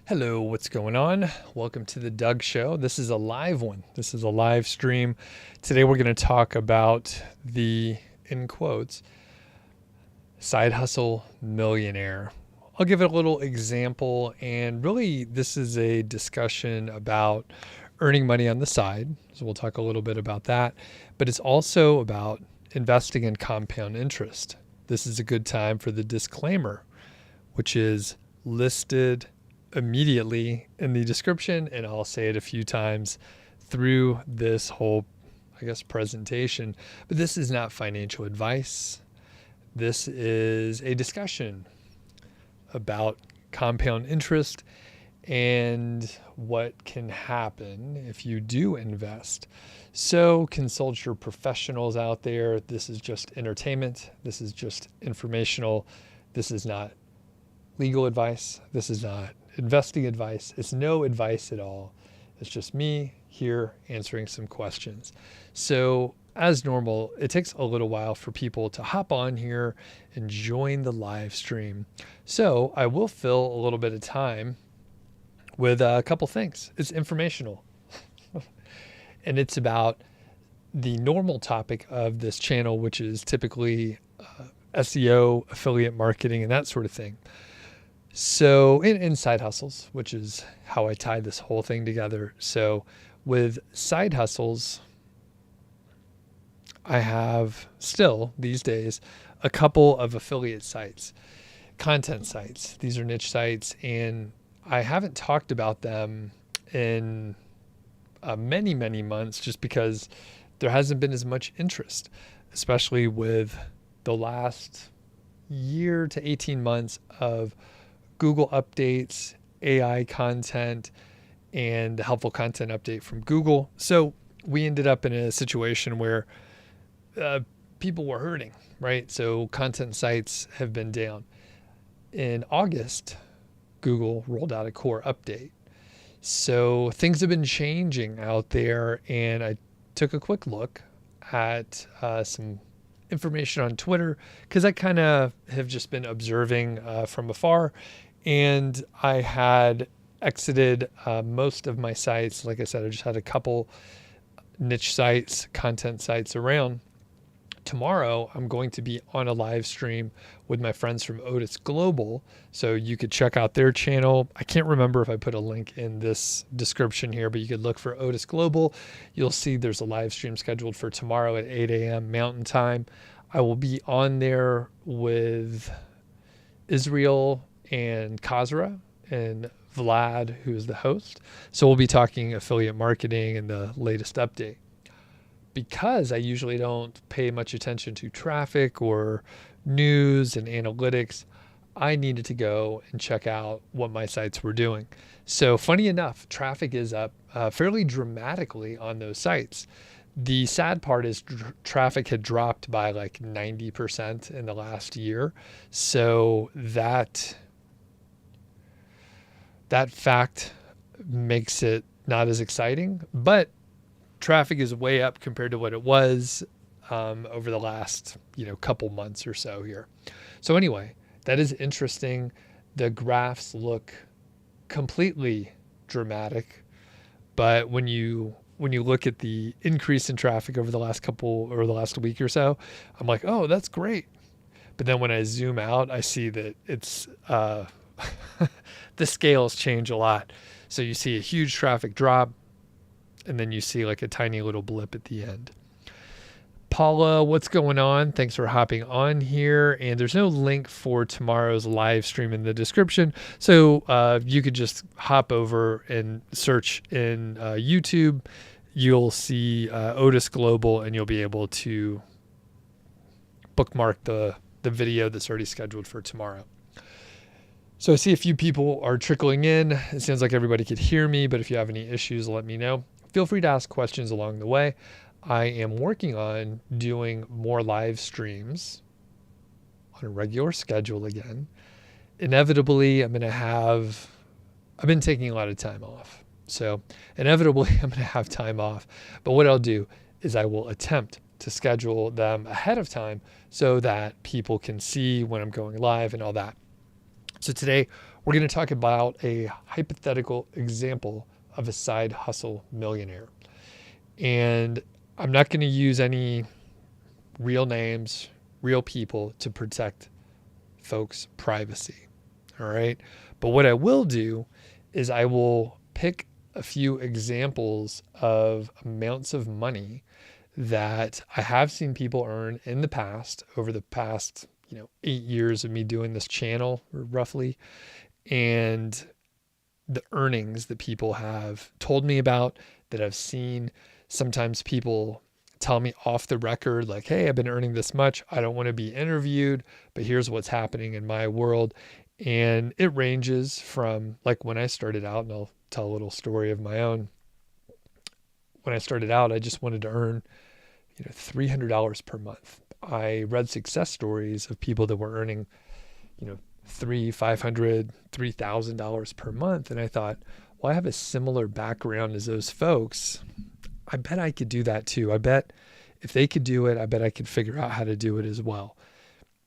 Hello, what's going on? Welcome to the Doug Show. This is a live one. This is a live stream. Today we're going to talk about the, in quotes, side hustle millionaire. I'll give it a little example, and really this is a discussion about earning money on the side. So we'll talk a little bit about that, but it's also about investing in compound interest. This is a good time for the disclaimer, which is listed immediately in the description, and I'll say it a few times through this whole, presentation. But this is not financial advice. This is a discussion about compound interest and what can happen if you do invest. So consult your professionals out there. This is just entertainment. This is just informational. This is not legal advice. This is not investing advice. It's no advice at all. It's just me here answering some questions. So as normal, it takes a little while for people to hop on here and join the live stream. So I will fill a little bit of time with a couple things. It's informational. And it's about the normal topic of this channel, which is typically SEO, affiliate marketing, and that sort of thing. So in side hustles, which is how I tie this whole thing together. So with side hustles, I have still these days a couple of affiliate sites, content sites. These are niche sites, and I haven't talked about them in many months just because there hasn't been as much interest, especially with the last year to 18 months of Google updates, AI content, and the helpful content update from Google. So we ended up in a situation where people were hurting, right? So content sites have been down. In August, Google rolled out a core update. So things have been changing out there, and I took a quick look at some information on Twitter because I kind of have just been observing from afar. And I had exited most of my sites. Like I said, I just had a couple niche sites, content sites around. Tomorrow, I'm going to be on a live stream with my friends from Otis Global. So you could check out their channel. I can't remember if I put a link in this description here, but you could look for Otis Global. You'll see there's a live stream scheduled for tomorrow at 8 a.m. Mountain Time. I will be on there with Israel and Kazra and Vlad, who is the host. So we'll be talking affiliate marketing and the latest update. Because I usually don't pay much attention to traffic or news and analytics, I needed to go and check out what my sites were doing. So funny enough, traffic is up fairly dramatically on those sites. The sad part is traffic had dropped by like 90% in the last year. So that fact makes it not as exciting, but traffic is way up compared to what it was over the last, couple months or so here. So anyway, that is interesting. The graphs look completely dramatic, but when you look at the increase in traffic over the last week or so, I'm like, oh, that's great. But then when I zoom out, I see that it's the scales change a lot. So you see a huge traffic drop, and then you see like a tiny little blip at the end. Paula, what's going on? Thanks for hopping on here. And there's no link for tomorrow's live stream in the description. So you could just hop over and search in YouTube. You'll see Otis Global, and you'll be able to bookmark the video that's already scheduled for tomorrow. So I see a few people are trickling in. It sounds like everybody could hear me, but if you have any issues, let me know. Feel free to ask questions along the way. I am working on doing more live streams on a regular schedule again. Inevitably, I've been taking a lot of time off. So inevitably, I'm going to have time off. But what I'll do is I will attempt to schedule them ahead of time so that people can see when I'm going live and all that. So today we're going to talk about a hypothetical example of a side hustle millionaire. And I'm not going to use any real names, real people to protect folks' privacy. All right. But what I will do is I will pick a few examples of amounts of money that I have seen people earn in the past, over the past, 8 years of me doing this channel, roughly, and the earnings that people have told me about, that I've seen. Sometimes people tell me off the record, like, hey, I've been earning this much. I don't want to be interviewed, but here's what's happening in my world. And it ranges from, like, when I started out, and I'll tell a little story of my own. When I started out, I just wanted to earn, $300 per month. I read success stories of people that were earning, $300, $500, $3,000 per month. And I thought, well, I have a similar background as those folks. I bet I could do that too. I bet if they could do it, I bet I could figure out how to do it as well.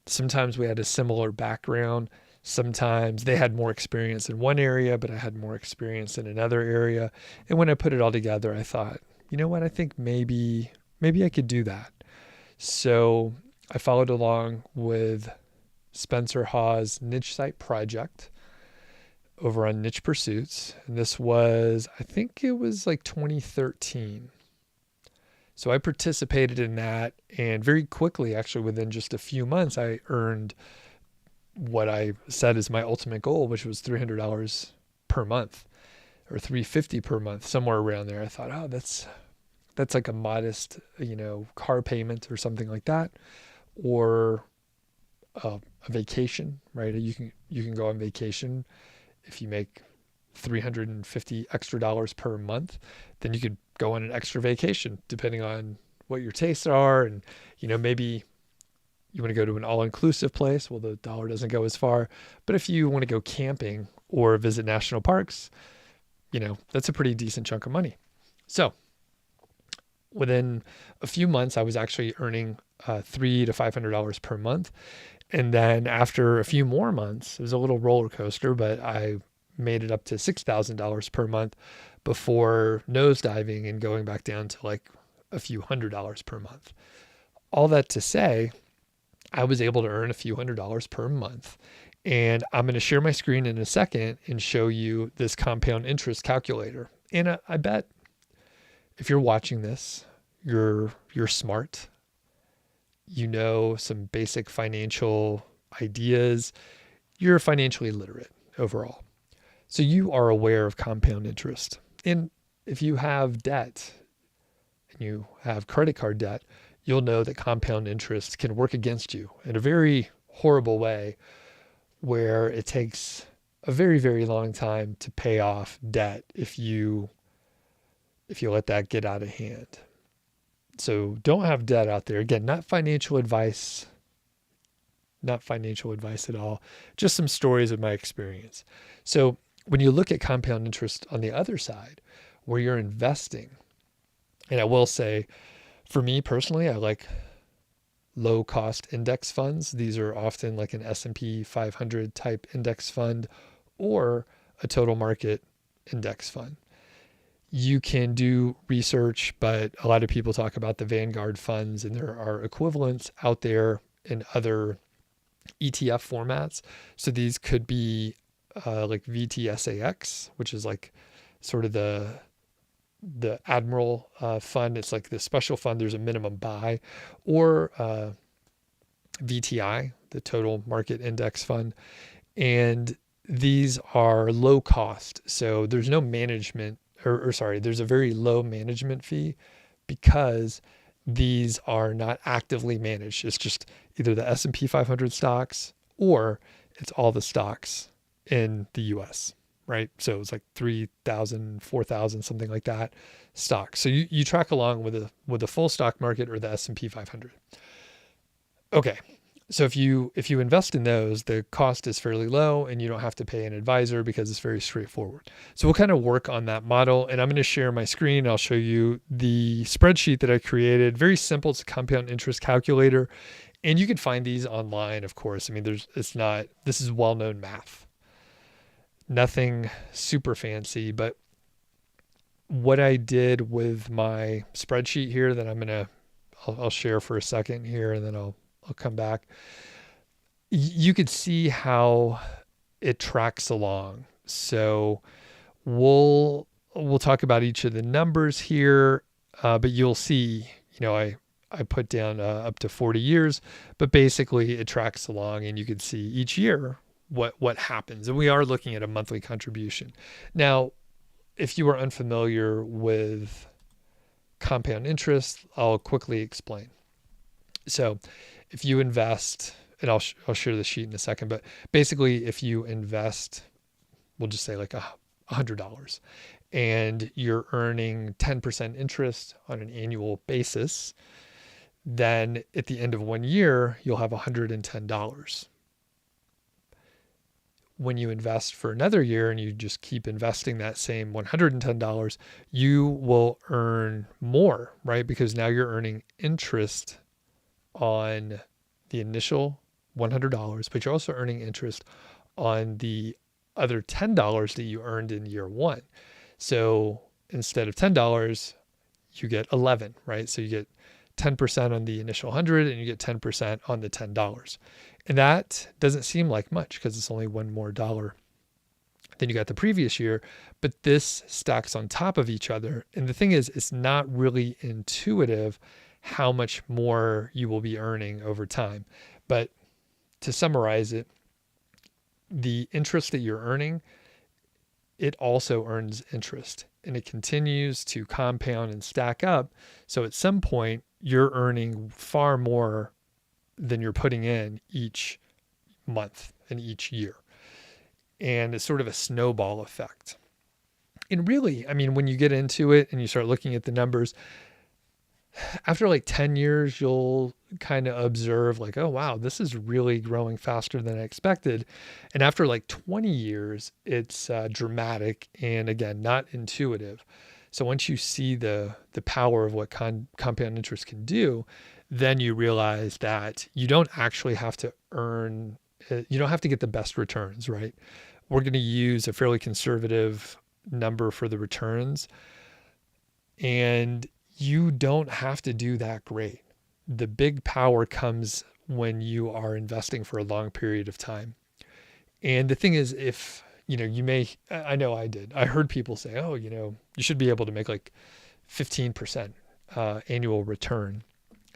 Sometimes we had a similar background. Sometimes they had more experience in one area, but I had more experience in another area. And when I put it all together, I thought, you know what? I think maybe I could do that. So I followed along with Spencer Hawes' niche site project over on Niche Pursuits. And this was, I think it was like 2013. So I participated in that, and very quickly, actually within just a few months, I earned what I said is my ultimate goal, which was $300 per month or $350 per month, somewhere around there. I thought, oh, that's like a modest, car payment or something like that, or a vacation, right? You can go on vacation. If you make $350 extra per month, then you could go on an extra vacation, depending on what your tastes are. And, maybe you want to go to an all-inclusive place. Well, the dollar doesn't go as far. But if you want to go camping or visit national parks, that's a pretty decent chunk of money. So within a few months, I was actually earning $300 to $500 per month. And then after a few more months, it was a little roller coaster, but I made it up to $6,000 per month before nosediving and going back down to like a few $100s per month. All that to say, I was able to earn a few $100s per month. And I'm going to share my screen in a second and show you this compound interest calculator. And I bet if you're watching this, you're smart. You know some basic financial ideas. You're financially literate overall. So you are aware of compound interest. And if you have debt and you have credit card debt, you'll know that compound interest can work against you in a very horrible way, where it takes a very, very long time to pay off debt if you let that get out of hand. So don't have debt out there. Again, not financial advice at all, just some stories of my experience. So when you look at compound interest on the other side, where you're investing, and I will say, for me personally, I like low cost index funds. These are often like an S&P 500 type index fund or a total market index fund. You can do research, but a lot of people talk about the Vanguard funds, and there are equivalents out there in other ETF formats. So these could be like VTSAX, which is like sort of the Admiral fund. It's like the special fund. There's a minimum buy, or VTI, the total market index fund. And these are low cost. So there's no management there's a very low management fee, because these are not actively managed. It's just either the S&P 500 stocks, or it's all the stocks in the US, right? So it's like 3,000, 4,000, something like that stocks. So you track along with the full stock market or the S&P 500. Okay. So if you invest in those, the cost is fairly low and you don't have to pay an advisor because it's very straightforward. So we'll kind of work on that model, and I'm going to share my screen. I'll show you the spreadsheet that I created. Very simple. It's a compound interest calculator, and you can find these online, of course. I mean, this is well-known math. Nothing super fancy, but what I did with my spreadsheet here that I'll share for a second here, and then I'll come back. You could see how it tracks along. So we'll talk about each of the numbers here, but you'll see, I put down up to 40 years, but basically it tracks along, and you can see each year what happens. And we are looking at a monthly contribution. Now, if you are unfamiliar with compound interest, I'll quickly explain. So if you invest, and I'll share the sheet in a second, but basically if you invest, we'll just say like $100, and you're earning 10% interest on an annual basis, then at the end of 1 year, you'll have $110. When you invest for another year and you just keep investing that same $110, you will earn more, right? Because now you're earning interest on the initial $100, but you're also earning interest on the other $10 that you earned in year one. So instead of $10, you get 11, right? So you get 10% on the initial 100 and you get 10% on the $10. And that doesn't seem like much because it's only one more dollar than you got the previous year, but this stacks on top of each other. And the thing is, it's not really intuitive how much more you will be earning over time. But to summarize it, the interest that you're earning, it also earns interest, and it continues to compound and stack up. So at some point, you're earning far more than you're putting in each month and each year. And it's sort of a snowball effect. And really, I mean, when you get into it and you start looking at the numbers, after like 10 years, you'll kind of observe like, oh, wow, this is really growing faster than I expected. And after like 20 years, it's dramatic and, again, not intuitive. So once you see the power of what compound interest can do, then you realize that you don't actually have to you don't have to get the best returns, right? We're going to use a fairly conservative number for the returns, and you don't have to do that great. The big power comes when you are investing for a long period of time. And the thing is, if, I know I did. I heard people say, oh, you should be able to make like 15% annual return.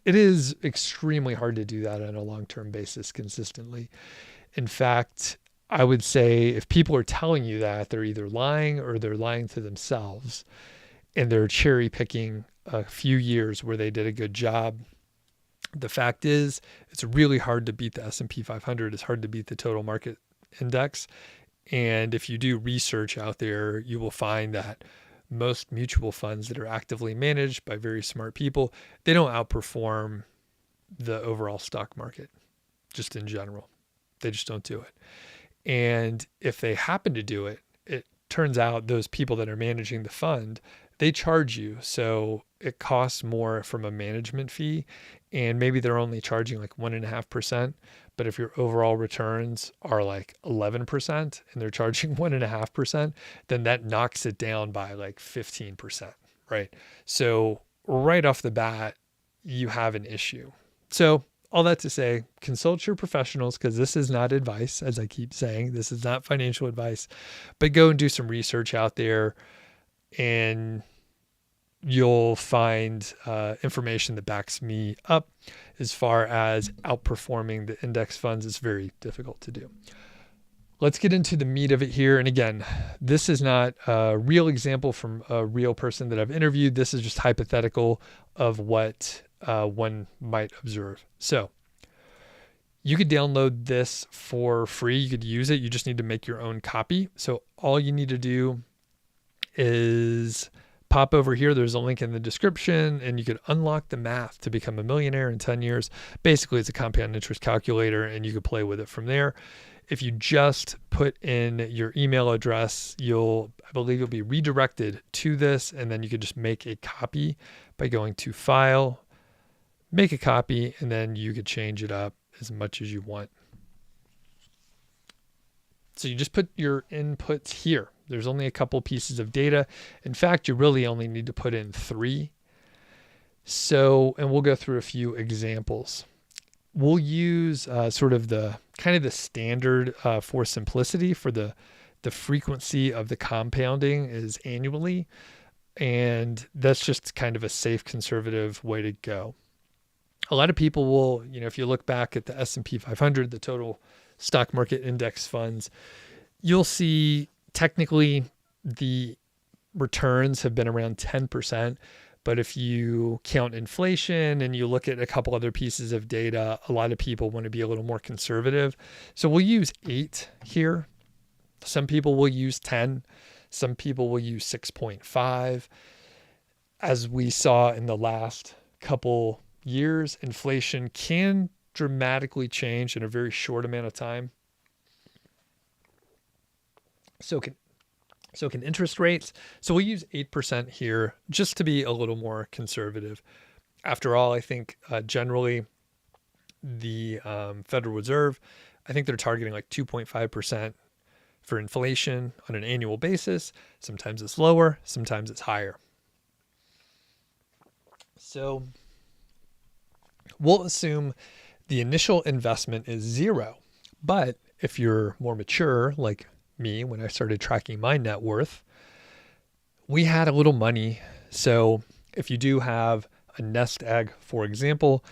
It is extremely hard to do that on a long-term basis consistently. In fact, I would say if people are telling you that, they're either lying or they're lying to themselves, and they're cherry picking a few years where they did a good job. The fact is, it's really hard to beat the S&P 500. It's hard to beat the total market index. And if you do research out there, you will find that most mutual funds that are actively managed by very smart people, they don't outperform the overall stock market, just in general. They just don't do it. And if they happen to do it, it turns out those people that are managing the fund, they charge you. So it costs more from a management fee, and maybe they're only charging like 1.5%. But if your overall returns are like 11% and they're charging 1.5%, then that knocks it down by like 15%, right? So right off the bat, you have an issue. So all that to say, consult your professionals, because this is not advice, as I keep saying. This is not financial advice, but go and do some research out there, and you'll find information that backs me up. As far as outperforming the index funds, it's very difficult to do. Let's get into the meat of it here. And again, this is not a real example from a real person that I've interviewed. This is just hypothetical of what one might observe. So you could download this for free. You could use it. You just need to make your own copy. So all you need to do is pop over here. There's a link in the description, and you could unlock the math to become a millionaire in 10 years. Basically, it's a compound interest calculator, and you could play with it from there. If you just put in your email address, I believe you'll be redirected to this, and then you could just make a copy by going to File, make a copy, and then you could change it up as much as you want. So you just put your inputs here. There's only a couple pieces of data. In fact, you really only need to put in 3. So, and we'll go through a few examples. We'll use sort of the kind of the standard for simplicity for the frequency of the compounding is annually. And that's just kind of a safe, conservative way to go. A lot of people will, if you look back at the S&P 500, the total stock market index funds, you'll see technically the returns have been around 10%. But if you count inflation and you look at a couple other pieces of data, a lot of people want to be a little more conservative. So we'll use 8 here. Some people will use 10. Some people will use 6.5. As we saw in the last couple years, inflation can dramatically change in a very short amount of time. So can interest rates. So we'll use 8% here just to be a little more conservative. After all, I think generally the Federal Reserve, I think they're targeting like 2.5% for inflation on an annual basis. Sometimes it's lower, sometimes it's higher. So we'll assume the initial investment is 0. But if you're more mature, like me, when I started tracking my net worth, we had a little money. So if you do have a nest egg, for example,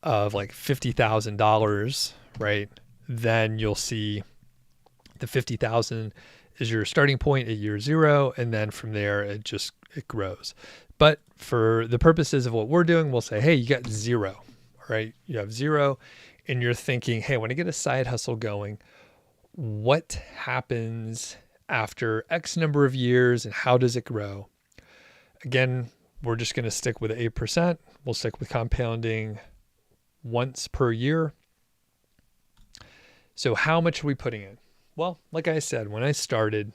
of like $50,000, right, then you'll see the 50,000 is your starting point at year 0. And then from there, it grows. But for the purposes of what we're doing, we'll say, hey, you got 0, right? You have 0 and you're thinking, hey, when I get a side hustle going, what happens after X number of years and how does it grow? Again, we're just going to stick with 8%. We'll stick with compounding once per year. So how much are we putting in? Well, like I said, when I started,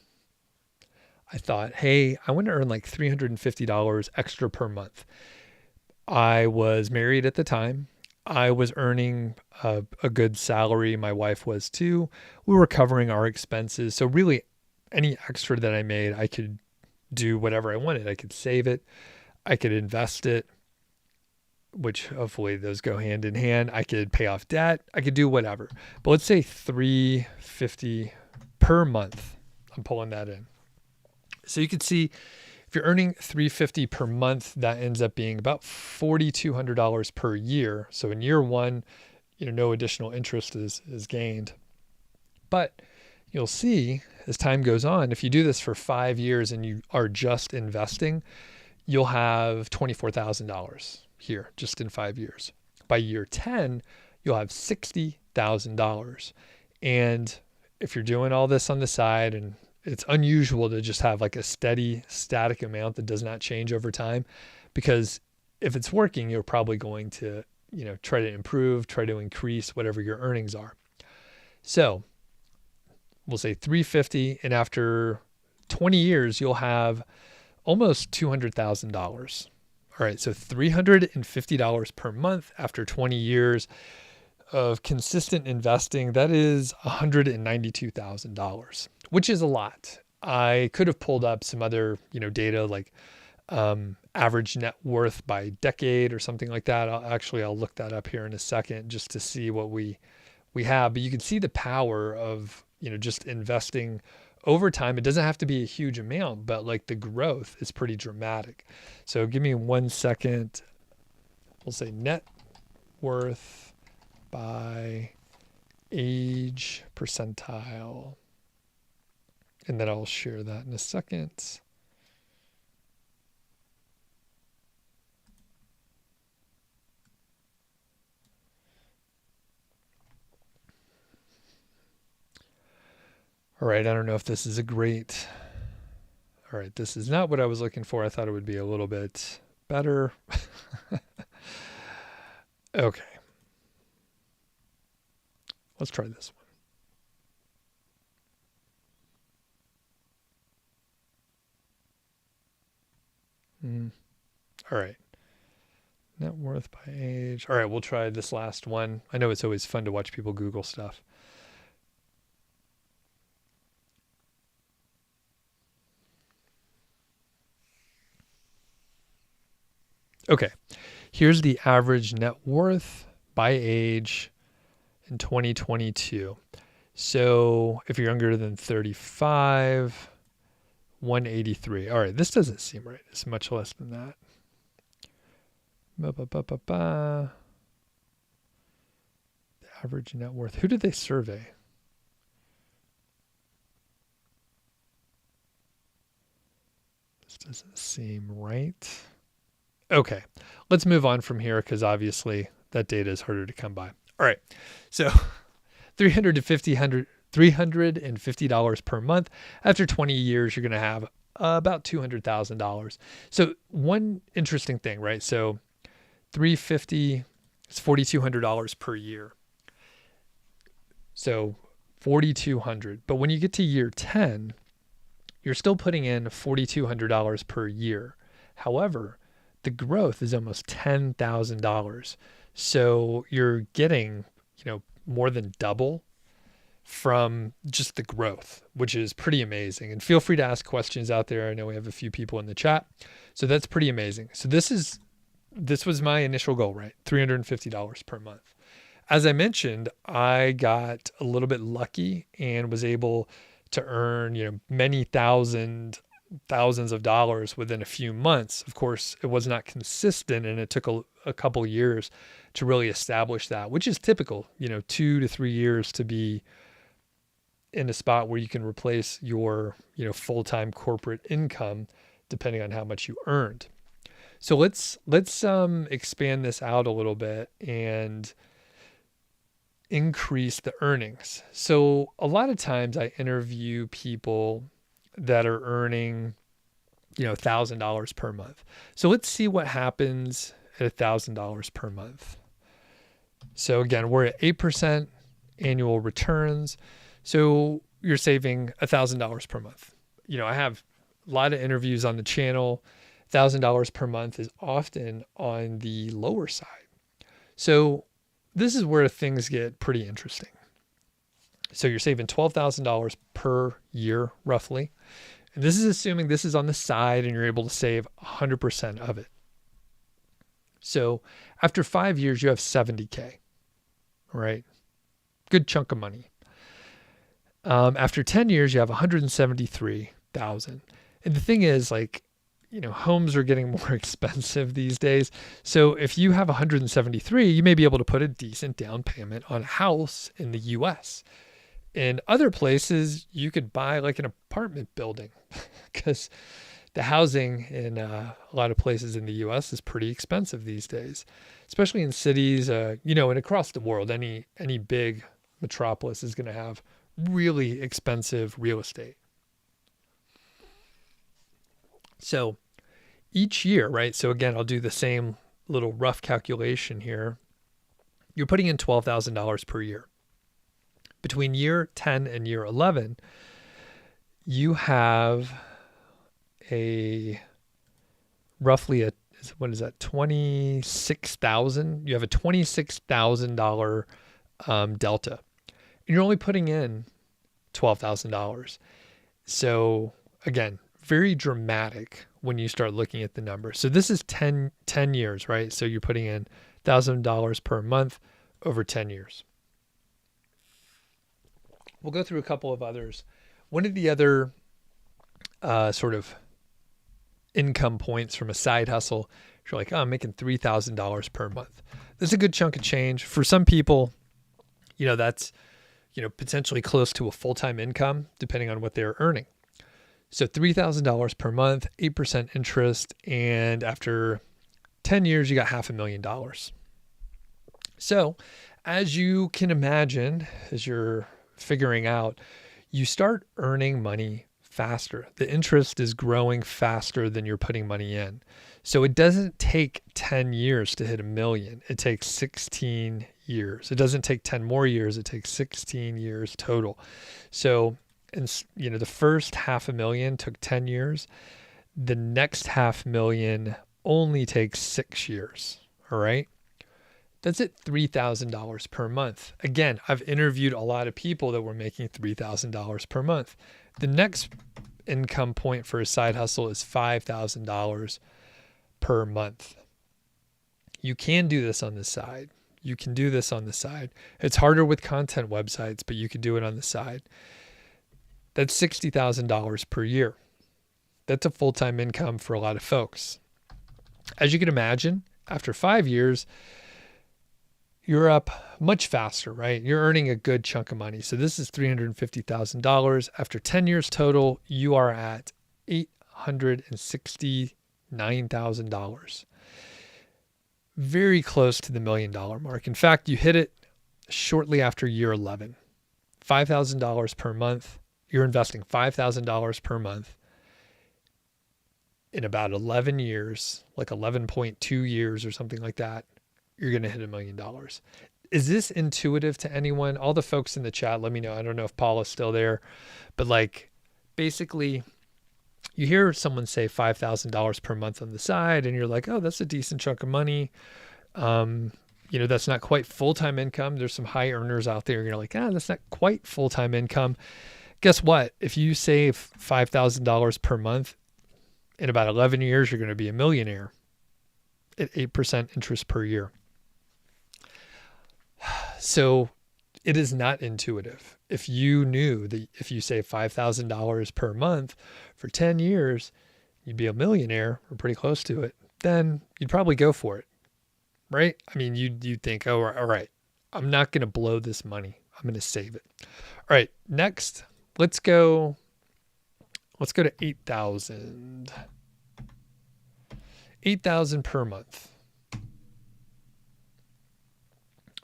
I thought, hey, I want to earn like $350 extra per month. I was married at the time. I was earning a good salary. My wife was too. We were covering our expenses. So really any extra that I made, I could do whatever I wanted. I could save it. I could invest it, which hopefully those go hand in hand. I could pay off debt. I could do whatever. But let's say $350 per month. I'm pulling that in. So you can see if you're earning $350 per month, that ends up being about $4,200 per year. So in year 1, no additional interest is gained. But you'll see as time goes on, if you do this for 5 years and you are just investing, you'll have $24,000 here just in 5 years. By year 10, you'll have $60,000. And if you're doing all this on the side, and it's unusual to just have like a steady, static amount that does not change over time, because if it's working, you're probably going to, try to improve, try to increase whatever your earnings are. So we'll say $350, and after 20 years, you'll have almost $200,000. All right, so $350 per month after 20 years of consistent investing. That is $192,000, which is a lot. I could have pulled up some other, data like average net worth by decade or something like that. I'll look that up here in a second just to see what we have. But you can see the power of, just investing over time. It doesn't have to be a huge amount, but like the growth is pretty dramatic. So give me 1 second. We'll say net worth by age percentile. And then I'll share that in a second. All right, I don't know if this is a great... All right, this is not what I was looking for. I thought it would be a little bit better. Okay. Let's try this one. All right. Net worth by age. All right, we'll try this last one. I know it's always fun to watch people Google stuff. Okay, here's the average net worth by age in 2022. So if you're younger than 35, 183. All right, this doesn't seem right. It's much less than that. The average net worth. Who did they survey? This doesn't seem right. Okay, let's move on from here because obviously that data is harder to come by. All right, so $350 per month. After 20 years, you're going to have about $200,000. So one interesting thing, right? So 350 is $4,200 per year. So 4,200. But when you get to year 10, you're still putting in $4,200 per year. However, the growth is almost $10,000. So you're getting, more than double from just the growth, which is pretty amazing. And feel free to ask questions out there. I know we have a few people in the chat. So that's pretty amazing. So this was my initial goal, right? $350 per month. As I mentioned, I got a little bit lucky and was able to earn, many thousands of dollars within a few months. Of course, it was not consistent and it took a couple years to really establish that, which is typical, 2 to 3 years to be in a spot where you can replace your, full-time corporate income, depending on how much you earned. So let's expand this out a little bit and increase the earnings. So a lot of times I interview people that are earning, $1,000 per month. So let's see what happens at $1,000 per month. So again, we're at 8% annual returns. So you're saving $1,000 per month. I have a lot of interviews on the channel. $1,000 per month is often on the lower side. So this is where things get pretty interesting. So you're saving $12,000 per year, roughly. And this is assuming this is on the side and you're able to save 100% of it. So after 5 years, you have $70K, right? Good chunk of money. After 10 years, you have $173,000. And the thing is, homes are getting more expensive these days. So if you have 173, you may be able to put a decent down payment on a house in the US. In other places, you could buy an apartment building because the housing in a lot of places in the US is pretty expensive these days, especially in cities, and across the world. Any big metropolis is going to have really expensive real estate. So each year, right? So again, I'll do the same little rough calculation here. You're putting in $12,000 per year. Between year 10 and year 11, you have roughly $26,000. You have a $26,000 delta. And you're only putting in $12,000. So again, very dramatic when you start looking at the numbers. So this is 10 years, right? So you're putting in $1,000 per month over 10 years. We'll go through a couple of others. One of the other sort of income points from a side hustle, you're like, I'm making $3,000 per month. That's a good chunk of change. For some people, that's, potentially close to a full-time income, depending on what they're earning. So $3,000 per month, 8% interest, and after 10 years, you got $500,000. So as you can imagine, as you're figuring out, you start earning money faster. The interest is growing faster than you're putting money in. So it doesn't take 10 years to hit $1 million. It takes 16 years. It doesn't take 10 more years. It takes 16 years total. So, the first $500,000 took 10 years. The next $500,000 only takes 6 years. All right. That's at $3,000 per month. Again, I've interviewed a lot of people that were making $3,000 per month. The next income point for a side hustle is $5,000 per month. You can do this on the side. You can do this on the side. It's harder with content websites, but you can do it on the side. That's $60,000 per year. That's a full-time income for a lot of folks. As you can imagine, after 5 years, you're up much faster, right? You're earning a good chunk of money. So this is $350,000. After 10 years total, you are at $869,000. Very close to the $1 million mark. In fact, you hit it shortly after year 11. $5,000 per month. You're investing $5,000 per month. In about 11 years, like 11.2 years or something like that, you're going to hit $1 million. Is this intuitive to anyone? All the folks in the chat, let me know. I don't know if Paula's still there, but like basically you hear someone say $5,000 per month on the side and you're like, oh, that's a decent chunk of money. That's not quite full-time income. There's some high earners out there. You're like, that's not quite full-time income. Guess what? If you save $5,000 per month, in about 11 years, you're going to be a millionaire at 8% interest per year. So it is not intuitive. If you knew that if you save $5,000 per month for 10 years, you'd be a millionaire or pretty close to it, then you'd probably go for it, right? I mean, you'd think, oh, all right, I'm not going to blow this money. I'm going to save it. All right, next, let's go to 8,000. 8,000 per month.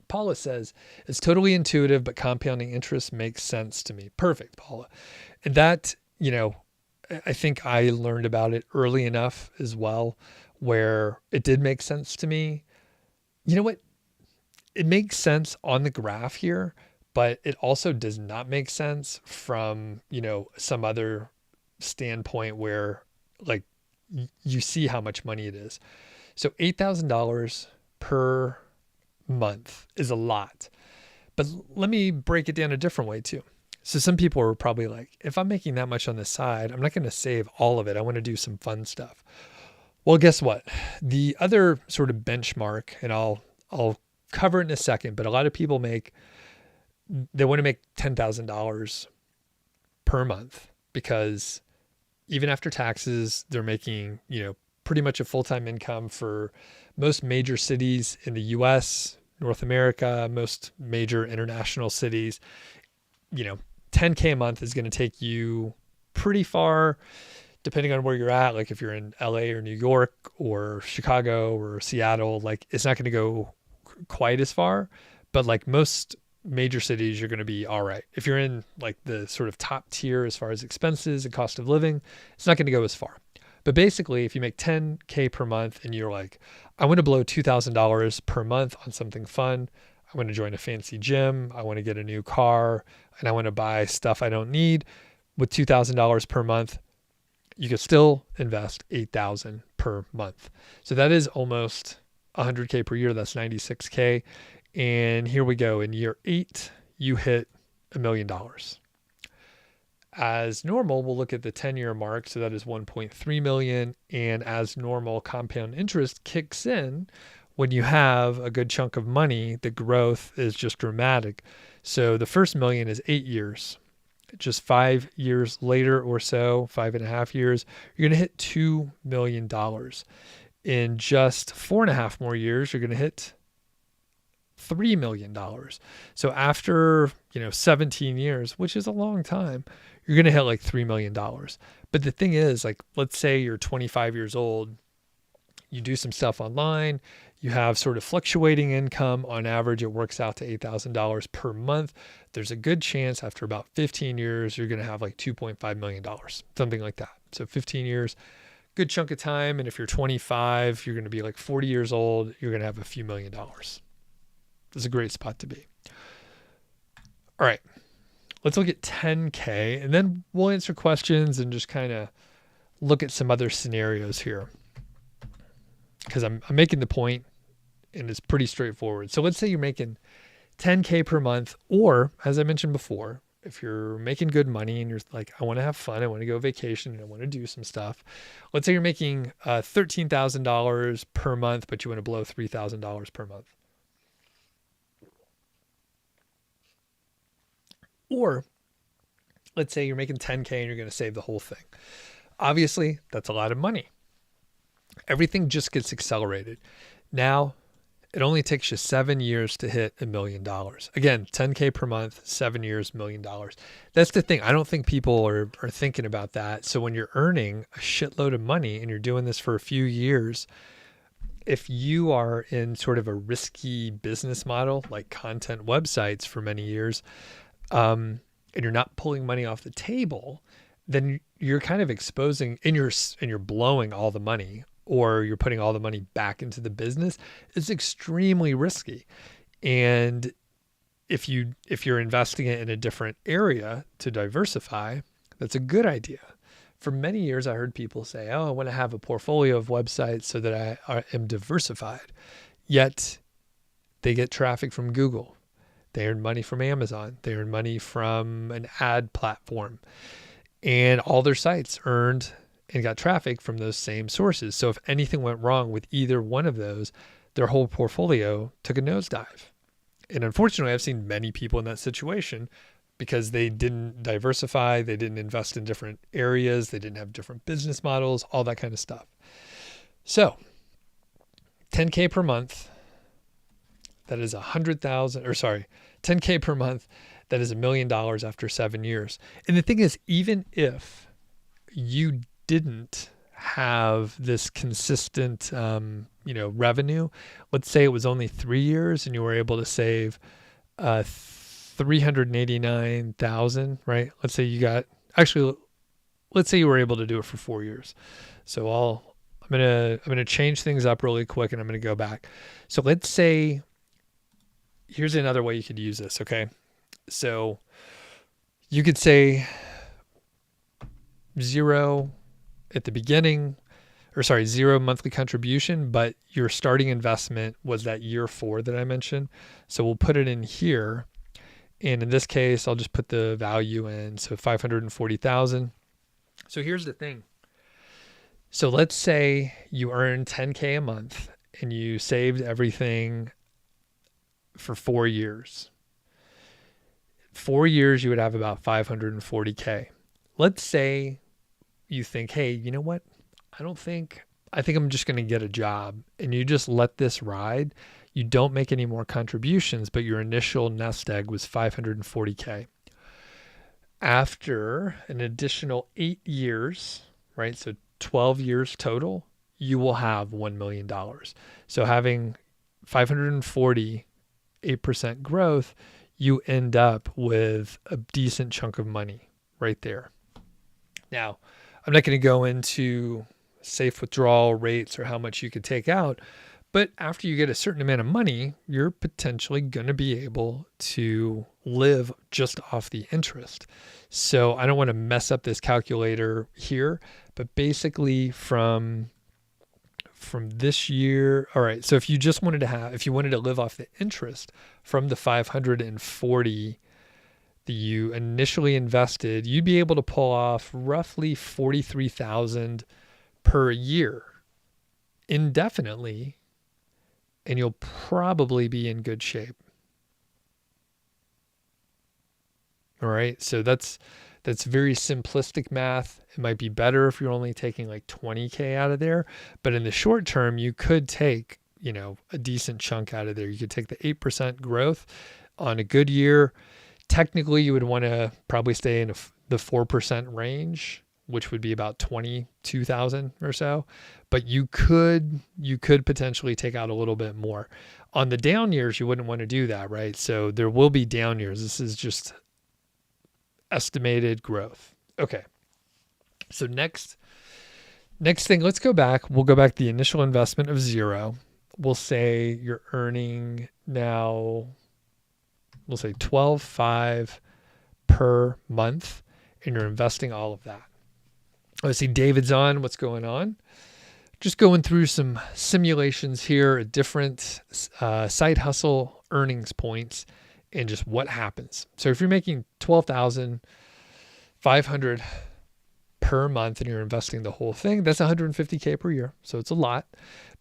Paula says, it's totally intuitive, but compounding interest makes sense to me. Perfect, Paula. And that, I think I learned about it early enough as well, where it did make sense to me. You know what? It makes sense on the graph here, but it also does not make sense from, some other standpoint where like you see how much money it is. So $8,000 per month is a lot, but let me break it down a different way too. So some people are probably like, if I'm making that much on the side, I'm not going to save all of it. I want to do some fun stuff. Well, guess what? The other sort of benchmark, and I'll cover it in a second, but a lot of people they want to make $10,000 per month because even after taxes, they're making, pretty much a full-time income for most major cities in the US, North America, most major international cities. 10K a month is going to take you pretty far, depending on where you're at. Like if you're in LA or New York or Chicago or Seattle, like it's not going to go quite as far, but like most major cities, you're going to be all right. If you're in like the sort of top tier as far as expenses and cost of living, it's not going to go as far. But basically, if you make 10K per month and you're like, I want to blow $2,000 per month on something fun. I want to join a fancy gym. I want to get a new car and I want to buy stuff I don't need. With $2,000 per month, you could still invest $8,000 per month. So that is almost 100K per year. That's 96K. And here we go. In year 8, you hit $1 million. As normal, we'll look at the 10-year mark. So that is 1.3 million. And as normal, compound interest kicks in when you have a good chunk of money. The growth is just dramatic. So the first million is 8 years. Just 5 years later or so, 5.5 years, you're going to hit $2 million. In just 4.5 more years, you're going to hit $3 million. So after, 17 years, which is a long time, you're going to hit like $3 million. But the thing is, like, let's say you're 25 years old, you do some stuff online, you have sort of fluctuating income. On average, it works out to $8,000 per month. There's a good chance after about 15 years, you're going to have like $2.5 million, something like that. So 15 years, good chunk of time. And if you're 25, you're going to be like 40 years old, you're going to have a few $1 million. It's a great spot to be. All right, let's look at 10K and then we'll answer questions and just kind of look at some other scenarios here. Because I'm making the point and it's pretty straightforward. So let's say you're making 10K per month, or as I mentioned before, if you're making good money and you're like, I want to have fun, I want to go vacation, and I want to do some stuff. Let's say you're making $13,000 per month, but you want to blow $3,000 per month. Or let's say you're making 10K and you're going to save the whole thing. Obviously, that's a lot of money. Everything just gets accelerated. Now, it only takes you 7 years to hit $1 million. Again, 10K per month, 7 years, $1 million. That's the thing. I don't think people are thinking about that. So when you're earning a shitload of money and you're doing this for a few years, if you are in sort of a risky business model, like content websites for many years, and you're not pulling money off the table, then you're kind of exposing, and you're blowing all the money, or you're putting all the money back into the business. It's extremely risky. And if you're investing it in a different area to diversify, that's a good idea. For many years, I heard people say, oh, I want to have a portfolio of websites so that I am diversified. Yet they get traffic from Google. They earn money from Amazon. They earn money from an ad platform. And all their sites earned and got traffic from those same sources. So if anything went wrong with either one of those, their whole portfolio took a nosedive. And unfortunately, I've seen many people in that situation because they didn't diversify, they didn't invest in different areas, they didn't have different business models, all that kind of stuff. So 10K per month, that is 10K per month, that is $1 million after 7 years. And the thing is, even if you didn't have this consistent, revenue, let's say it was only 3 years and you were able to save, 389,000, right? Let's say you were able to do it for 4 years. So I'm going to change things up really quick and I'm going to go back. So let's say, here's another way you could use this. Okay. So you could say 0 at the beginning, zero monthly contribution, but your starting investment was that year 4 that I mentioned. So we'll put it in here. And in this case, I'll just put the value in. So 540,000. So here's the thing. So let's say you earn 10K a month and you saved everything for 4 years. 4 years, you would have about 540K. Let's say you think, hey, you know what? I think I'm just going to get a job, and you just let this ride. You don't make any more contributions, but your initial nest egg was 540K. After an additional 8 years, right? So 12 years total, you will have $1 million. So having 540, 8% growth, you end up with a decent chunk of money right there. Now, I'm not going to go into safe withdrawal rates or how much you could take out, but after you get a certain amount of money, you're potentially going to be able to live just off the interest. So I don't want to mess up this calculator here, but basically from this year, all right, so if you wanted to live off the interest from the 540 that you initially invested, you'd be able to pull off roughly 43,000 per year indefinitely, and you'll probably be in good shape. All right, so that's very simplistic math. It might be better if you're only taking like 20K out of there, but in the short term, you could take, a decent chunk out of there. You could take the 8% growth on a good year. Technically, you would want to probably stay in the 4% range, which would be about 22,000 or so. But you could potentially take out a little bit more. On the down years, you wouldn't want to do that, right? So there will be down years. This is just estimated growth. Okay. So next thing, let's go back. We'll go back to the initial investment of 0. We'll say you're earning now, we'll say 12,500 per month, and you're investing all of that. I see David's on. What's going on? Just going through some simulations here at different side hustle earnings points and just what happens. So if you're making $12,500 per month and you're investing the whole thing, that's $150K per year. So it's a lot,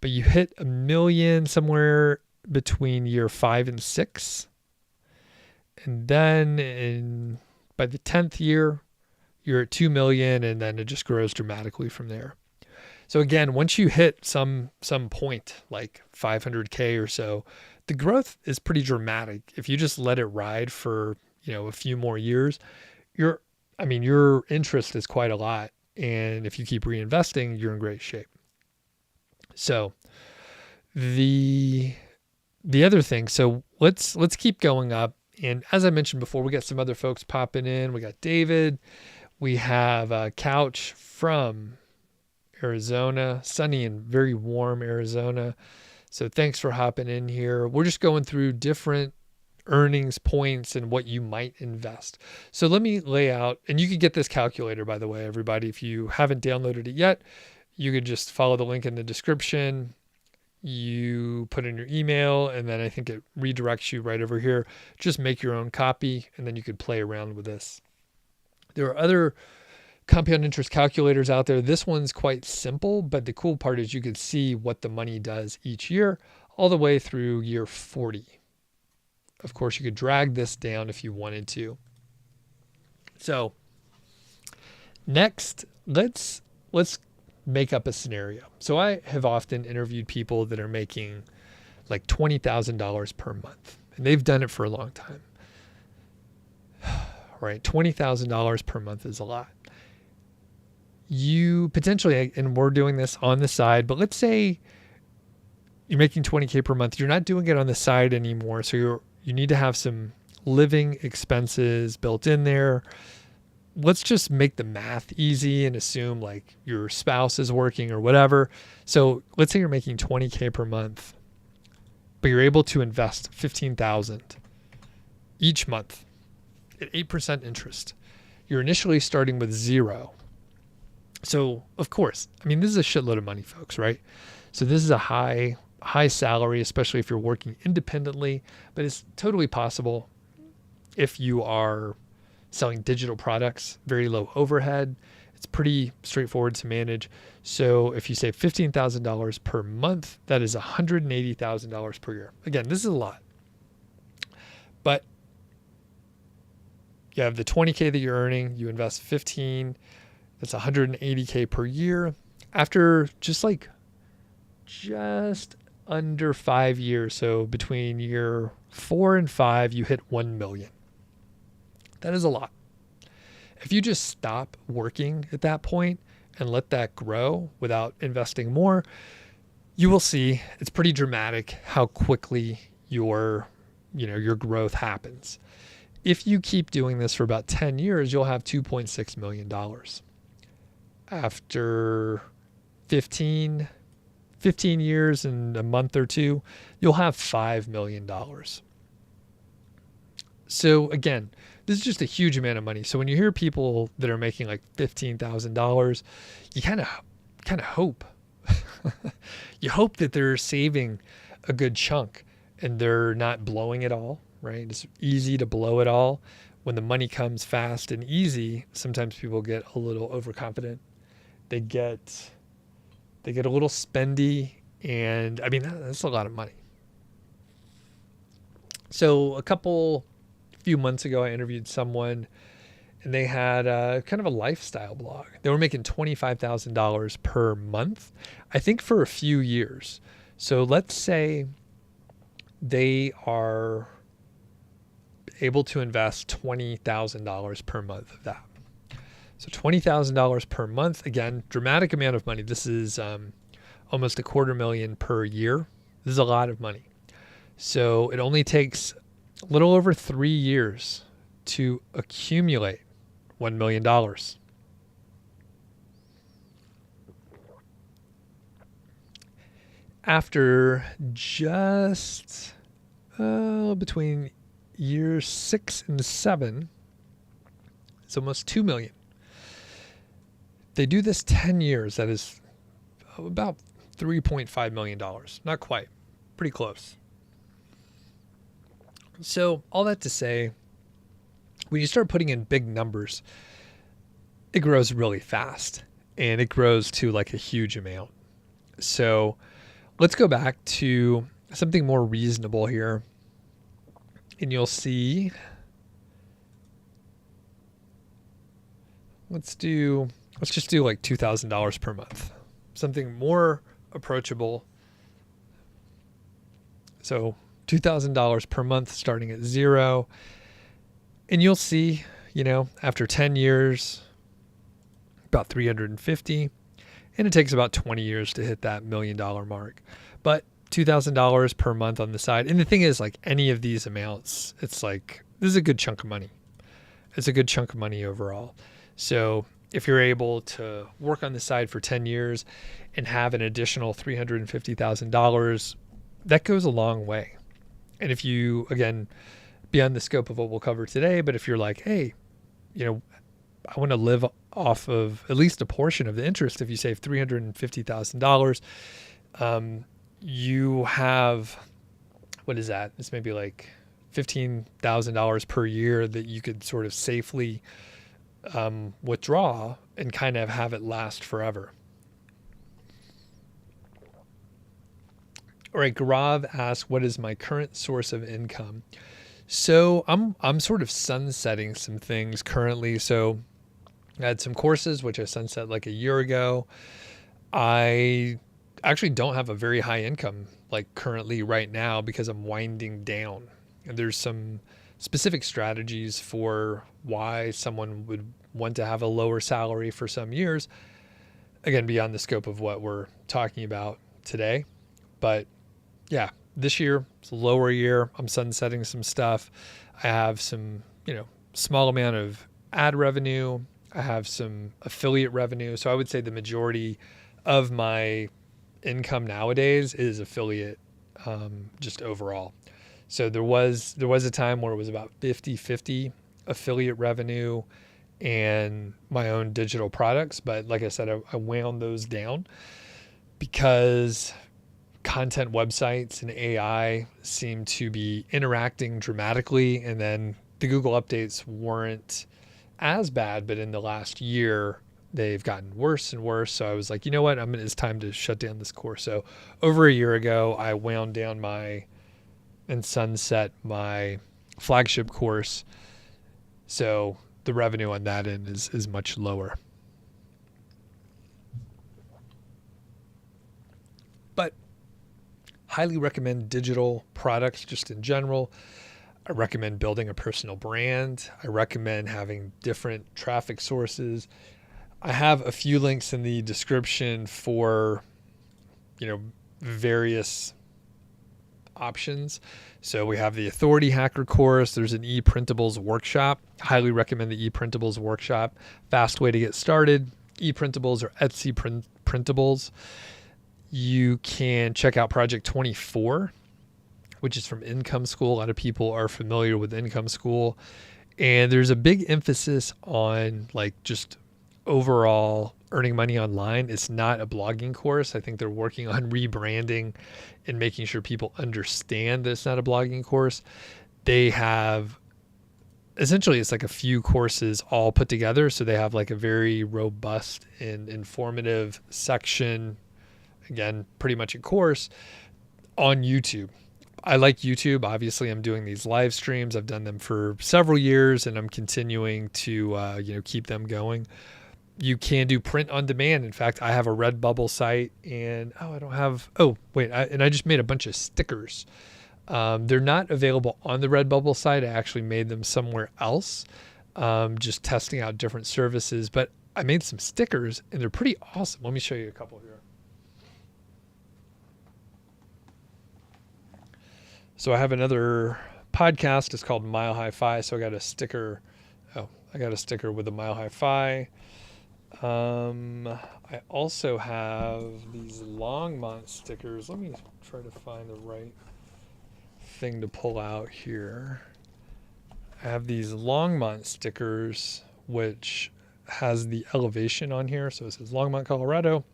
but you hit $1 million somewhere between year 5 and 6. And then by the 10th year, you're at 2 million, and then it just grows dramatically from there. So again, once you hit some point, like 500K or so, the growth is pretty dramatic. If you just let it ride for, a few more years, your interest is quite a lot. And if you keep reinvesting, you're in great shape. So the other thing, so let's keep going up. And as I mentioned before, we got some other folks popping in. We got David. We have a Couch from Arizona, sunny and very warm Arizona. So thanks for hopping in here. We're just going through different earnings points and what you might invest. So let me lay out, and you can get this calculator, by the way, everybody. If you haven't downloaded it yet, you could just follow the link in the description. You put in your email, and then I think it redirects you right over here. Just make your own copy, and then you could play around with this. There are other compound interest calculators out there. This one's quite simple, but the cool part is you can see what the money does each year, all the way through year 40. Of course, you could drag this down if you wanted to. So next, let's make up a scenario. So I have often interviewed people that are making like $20,000 per month, and they've done it for a long time. Right? $20,000 per month is a lot. You potentially, and we're doing this on the side, but let's say you're making $20K per month. You're not doing it on the side anymore. So you need to have some living expenses built in there. Let's just make the math easy and assume like your spouse is working or whatever. So let's say you're making $20K per month, but you're able to invest $15,000 each month at 8% interest. You're initially starting with zero. So of course, this is a shitload of money, folks, right? So this is a high salary, especially if you're working independently, but it's totally possible if you are selling digital products, very low overhead. It's pretty straightforward to manage. So if you save $15,000 per month, that is $180,000 per year. Again, this is a lot, but you have the $20K that you're earning, you invest 15, that's $180K per year. After just under 5 years, so between year 4 and 5, you hit 1 million. That is a lot. If you just stop working at that point and let that grow without investing more, you will see it's pretty dramatic how quickly your growth happens. If you keep doing this for about 10 years, you'll have $2.6 million. After 15 years and a month or two, you'll have $5 million. So again, this is just a huge amount of money. So when you hear people that are making like $15,000, you kind of hope, you hope that they're saving a good chunk and they're not blowing it all, right? It's easy to blow it all. When the money comes fast and easy, sometimes people get a little overconfident. They get a little spendy, and that's a lot of money. So a few months ago, I interviewed someone, and they had kind of a lifestyle blog. They were making $25,000 per month, I think, for a few years. So let's say they are able to invest $20,000 per month of that. So $20,000 per month, again, dramatic amount of money. This is almost $250,000 per year. This is a lot of money. So it only takes a little over 3 years to accumulate $1 million. After just between years 6 and 7, it's almost $2 million. They do this 10 years. That is about $3.5 million. Not quite. Pretty close. So all that to say, when you start putting in big numbers, it grows really fast and it grows to like a huge amount. So let's go back to something more reasonable here. And you'll see, let's just do like $2,000 per month, something more approachable. So $2,000 per month starting at zero. And you'll see, after 10 years, about 350, and it takes about 20 years to hit that $1 million mark. But $2,000 per month on the side. And the thing is, like any of these amounts, it's like, this is a good chunk of money. It's a good chunk of money overall. So if you're able to work on the side for 10 years and have an additional $350,000, that goes a long way. And if you, again, beyond the scope of what we'll cover today, but if you're like, hey, I want to live off of at least a portion of the interest. If you save $350,000, you have, what is that? It's maybe like $15,000 per year that you could sort of safely withdraw and kind of have it last forever. All right, Gaurav asks, what is my current source of income? So I'm sort of sunsetting some things currently. So I had some courses, which I sunset like a year ago. I actually don't have a very high income like currently right now because I'm winding down. And there's some specific strategies for why someone would want to have a lower salary for some years. Again, beyond the scope of what we're talking about today. But yeah, this year, it's a lower year. I'm sunsetting some stuff. I have some, small amount of ad revenue. I have some affiliate revenue. So I would say the majority of my income nowadays is affiliate, just overall. So there was a time where it was about 50-50 affiliate revenue and my own digital products. But like I said, I wound those down because content websites and AI seem to be interacting dramatically. And then the Google updates weren't as bad, but in the last year, they've gotten worse and worse. So I was like, you know what? It's time to shut down this course. So over a year ago, I wound down and sunset my flagship course. So the revenue on that end is much lower. But highly recommend digital products just in general. I recommend building a personal brand. I recommend having different traffic sources. I have a few links in the description for, various options. So we have the Authority Hacker course. There's an ePrintables workshop. Highly recommend the ePrintables workshop. Fast way to get started. ePrintables or Etsy Printables. You can check out Project 24, which is from Income School. A lot of people are familiar with Income School. And there's a big emphasis on like just overall earning money online. It's not a blogging course. I think they're working on rebranding and making sure people understand that it's not a blogging course. They have essentially, it's like a few courses all put together. So they have like a very robust and informative section. Again, pretty much a course on YouTube. I like YouTube. Obviously, I'm doing these live streams. I've done them for several years and I'm continuing to, keep them going. You can do print on demand. In fact, I have a Redbubble site and I just made a bunch of stickers. They're not available on the Redbubble site. I actually made them somewhere else, just testing out different services. But I made some stickers and they're pretty awesome. Let me show you a couple here. So I have another podcast. It's called Mile High Fi. So I got a sticker. I got a sticker with a Mile High Fi. I also have these Longmont stickers. Let me try to find the right thing to pull out here. I have these Longmont stickers, which has the elevation on here. So it says Longmont, Colorado,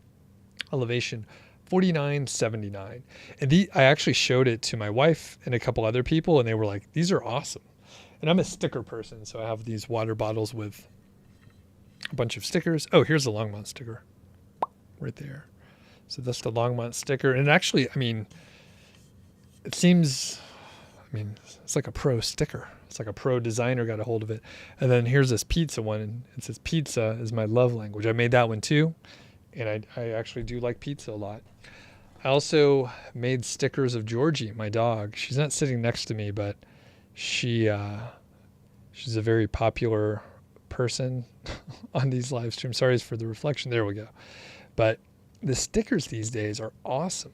elevation $49.79. And I actually showed it to my wife and a couple other people, and they were like, these are awesome. And I'm a sticker person, so I have these water bottles with a bunch of stickers. Oh, here's the Longmont sticker right there. So that's the Longmont sticker. And actually, I mean, it seems, I mean, it's like a pro sticker. It's like a pro designer got a hold of it. And then here's this pizza one, and it says pizza is my love language. I made that one too, and I actually do like pizza a lot. I also made stickers of Georgie, my dog. She's not sitting next to me, but she's a very popular person on these live streams. Sorry for the reflection. There we go. But the stickers these days are awesome.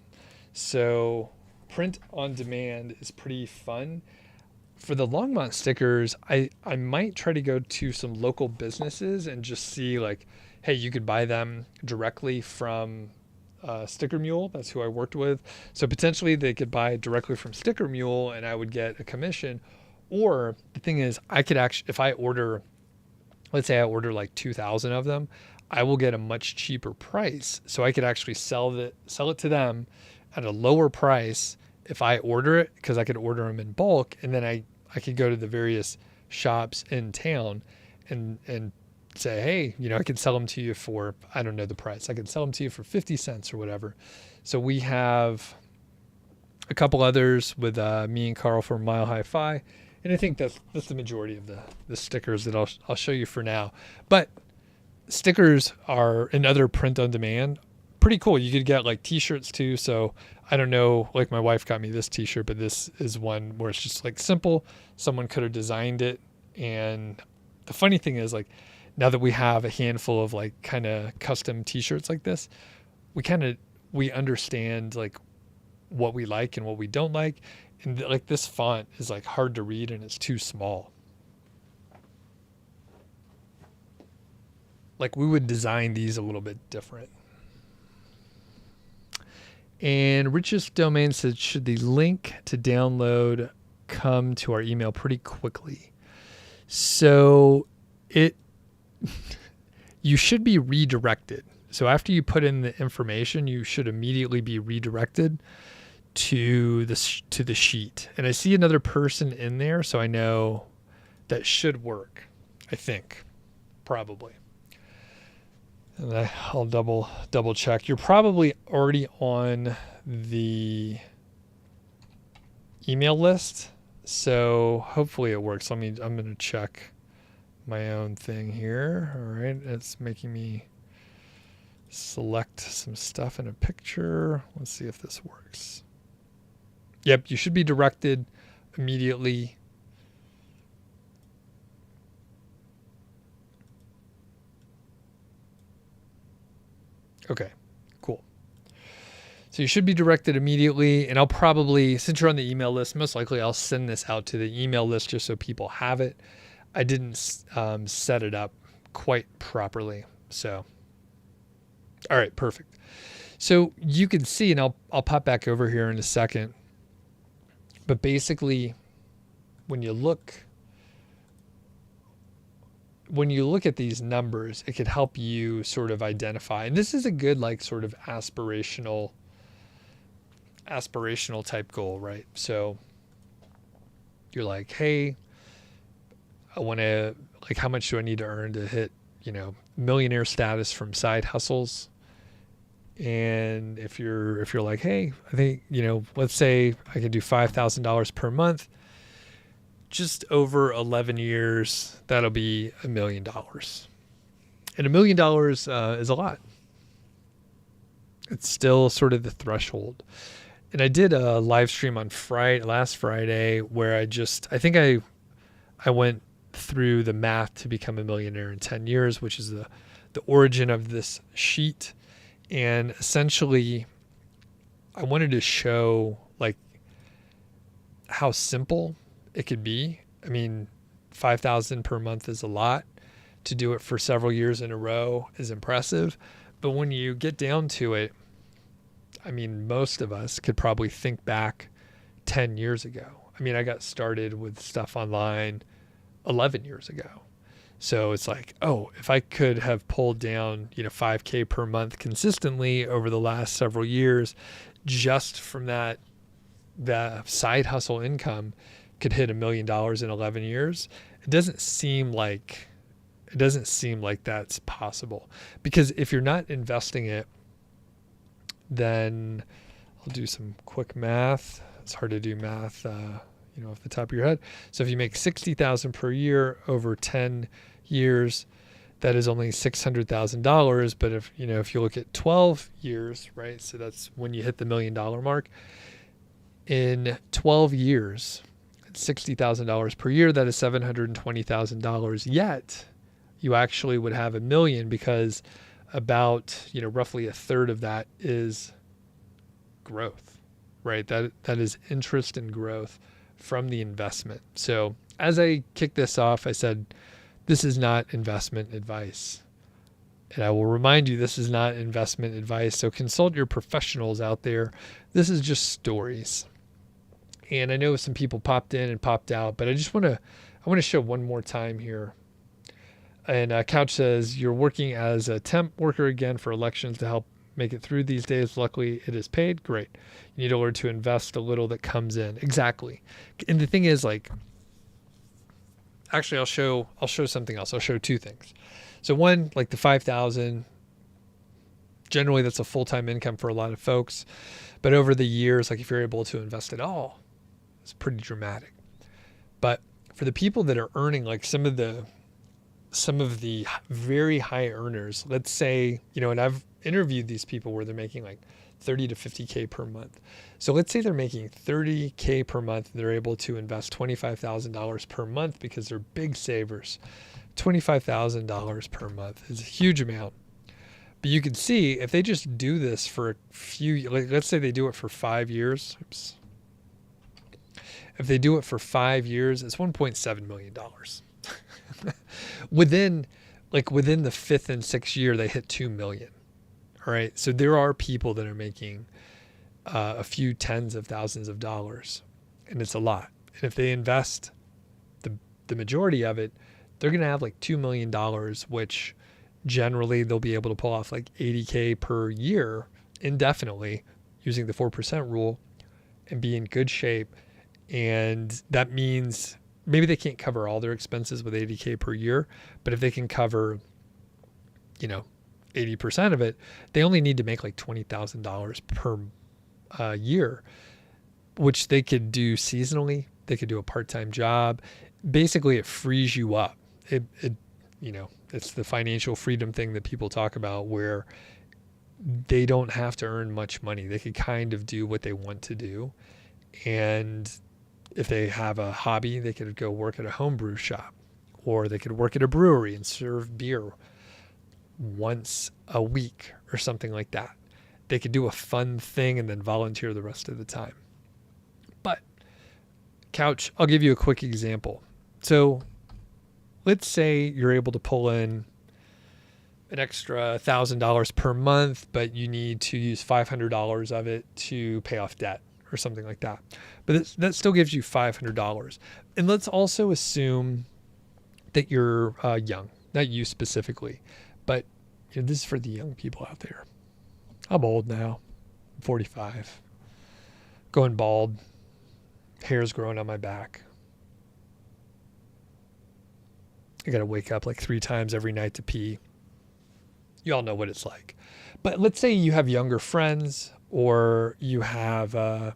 So print on demand is pretty fun. For the Longmont stickers, I might try to go to some local businesses and just see like, hey, you could buy them directly from Sticker Mule. That's who I worked with. So potentially they could buy directly from Sticker Mule and I would get a commission. Or the thing is, I could actually, if I order, let's say I order like 2,000 of them, I will get a much cheaper price. So I could actually sell it to them at a lower price if I order it, because I could order them in bulk, and then I could go to the various shops in town and say, hey, you know, I can sell them to you for, I don't know the price. I can sell them to you for 50 cents or whatever. So we have a couple others with me and Carl from Mile High Fi. And I think that's the majority of the stickers that I'll show you for now. But stickers are another print on demand. Pretty cool. You could get like t-shirts too. So I don't know, like my wife got me this t-shirt, but this is one where it's just like simple. Someone could have designed it. And the funny thing is, like, now that we have a handful of like kind of custom t-shirts like this, we understand like what we like and what we don't like. And like this font is like hard to read and it's too small. Like we would design these a little bit different. And Richest Domain said, should the link to download come to our email pretty quickly? So you should be redirected. So after you put in the information, you should immediately be redirected to the sheet. And I see another person in there, so I know that should work. I think, probably. And I'll double check. You're probably already on the email list, so hopefully it works. I'm going to check my own thing here. All right, it's making me select some stuff in a picture. Let's see if this works. Yep, you should be directed immediately. Okay, cool. So you should be directed immediately, and I'll probably, since you're on the email list, most likely I'll send this out to the email list just so people have it. I didn't set it up quite properly, so. All right, perfect. So you can see, and I'll pop back over here in a second, but basically when you look at these numbers, it could help you sort of identify. And this is a good, like, sort of aspirational type goal, right? So you're like, hey, I want to, like, how much do I need to earn to hit, you know, millionaire status from side hustles? And if you're like, hey, I think, you know, let's say I can do $5,000 per month, just over 11 years, that'll be $1 million. And $1 million is a lot. It's still sort of the threshold. And I did a live stream on last Friday where I went through the math to become a millionaire in 10 years, which is the origin of this sheet. And essentially, I wanted to show like how simple it could be. I mean, $5,000 per month is a lot. To do it for several years in a row is impressive. But when you get down to it, I mean, most of us could probably think back 10 years ago. I mean, I got started with stuff online 11 years ago. So it's like, oh, if I could have pulled down, $5K per month consistently over the last several years, just from that side hustle income could hit $1 million in 11 years. It doesn't seem like that's possible, because if you're not investing it, then I'll do some quick math. It's hard to do math, off the top of your head. So if you make $60,000 per year over 10 years, that is only $600,000. But if you look at 12 years, right? So that's when you hit the $1 million mark. In 12 years, $60,000 per year, that is $720,000. Yet you actually would have $1 million, because about, roughly a third of that is growth, right? That is interest and growth from the investment. So as I kick this off, I said, this is not investment advice. And I will remind you, this is not investment advice. So consult your professionals out there. This is just stories. And I know some people popped in and popped out, but I want to show one more time here. And Couch says, you're working as a temp worker again for elections to help make it through these days. Luckily, it is paid. Great. You need to learn to invest a little that comes in. Exactly. And the thing is, actually, I'll show something else. I'll show two things. So one, like the 5,000, generally that's a full-time income for a lot of folks. But over the years, if you're able to invest it all, it's pretty dramatic. But for the people that are earning some of the very high earners, let's say, and I've interviewed these people where they're making 30 to 50K per month. So let's say they're making 30K per month. They're able to invest $25,000 per month because they're big savers. $25,000 per month is a huge amount. But you can see if they just do this for a few, let's say they do it for 5 years. Oops. If they do it for 5 years, it's $1.7 million. Within the fifth and sixth year, they hit 2 million. All right. So there are people that are making a few tens of thousands of dollars, and it's a lot. And if they invest the majority of it, they're going to have $2 million, which generally they'll be able to pull off $80K per year indefinitely using the 4% rule and be in good shape. And that means maybe they can't cover all their expenses with $80K per year, but if they can cover, 80% of it, they only need to make $20,000 per year, which they could do seasonally. They could do a part-time job. Basically, it frees you up. It's the financial freedom thing that people talk about, where they don't have to earn much money. They could kind of do what they want to do. And if they have a hobby, they could go work at a homebrew shop, or they could work at a brewery and serve beer once a week or something like that. They could do a fun thing and then volunteer the rest of the time. But Couch, I'll give you a quick example. So let's say you're able to pull in an extra $1,000 per month, but you need to use $500 of it to pay off debt or something like that. But that still gives you $500. And let's also assume that you're young, not you specifically, but this is for the young people out there. I'm old now, I'm 45, going bald, hair's growing on my back. I got to wake up 3 times every night to pee. You all know what it's like. But let's say you have younger friends, or you have a